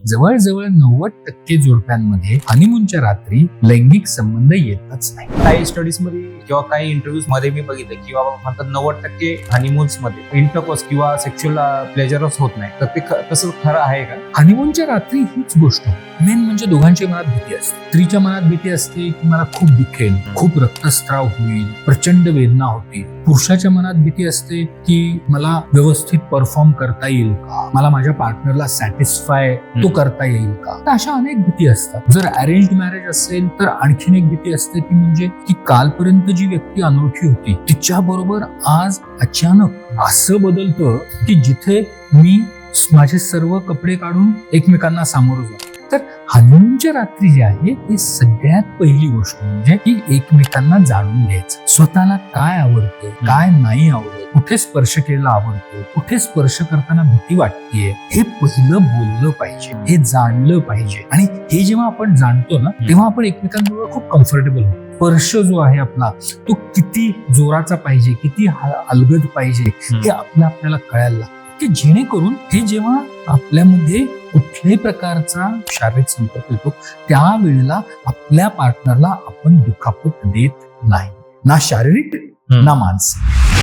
जवळजवळ 90% जोडप्यांमध्ये हनीमूनच्या रात्री लैंगिक संबंध येतच नाही. काही स्टडीज मध्ये किंवा काही इंटरव्ह्यूज मध्ये मी बघितलं किंवा म्हणतात 90% हनीमून्स मध्ये इंटरकोर्स किंवा सेक्शुअल प्लेजरच होत नाही. तर ते तसं खरं आहे का? हनीमूनच्या रात्री हीच गोष्ट मेन म्हणजे दोघांच्या मनात भीती असते. स्त्रीच्या मनात भीती असते की मला खूप दुखेल, खूप रक्तस्राव होईल, प्रचंड वेदना होतील. पुरुषाच्या मनात भीती असते की मला व्यवस्थित परफॉर्म करता येईल का, मला माझ्या पार्टनरला सॅटिस्फाय तो करता येईल का. तर अशा अनेक भीती असतात. जर अरेंज्ड मॅरेज असेल तर आणखीन एक भीती असते ती म्हणजे की कालपर्यंत जी व्यक्ती अनोळखी होती तिच्या बरोबर आज अचानक असं बदलतं की जिथे मी माझे सर्व कपडे काढून एकमेकांना सामोरं जातो. तर हनीमूनच्या रात्री जे आहे ते सगळ्यात पहिली गोष्ट म्हणजे की एकमेकांना जाणून घ्यायचं. स्वतःला काय आवडतं, काय नाही आवडत, कुठे स्पर्श केलेला आवडतो, कुठे स्पर्श करताना भीती वाटतेय, हे पहिलं बोललं पाहिजे, हे जाणलं पाहिजे. आणि हे जेव्हा आपण जाणतो ना तेव्हा आपण एकमेकांबरोबर खूप कम्फर्टेबल होतो. स्पर्श जो आहे आपला तो किती जोराचा पाहिजे, किती अलगद पाहिजे हे आपल्याला कळायला लागतं. की जेणेकरून हे जेव्हा आपल्यामध्ये कुठल्याही प्रकारचा शारीरिक संपर्क येतो त्यावेळेला आपल्या पार्टनरला आपण दुखापत देत नाही, ना शारीरिक ना मानसिक.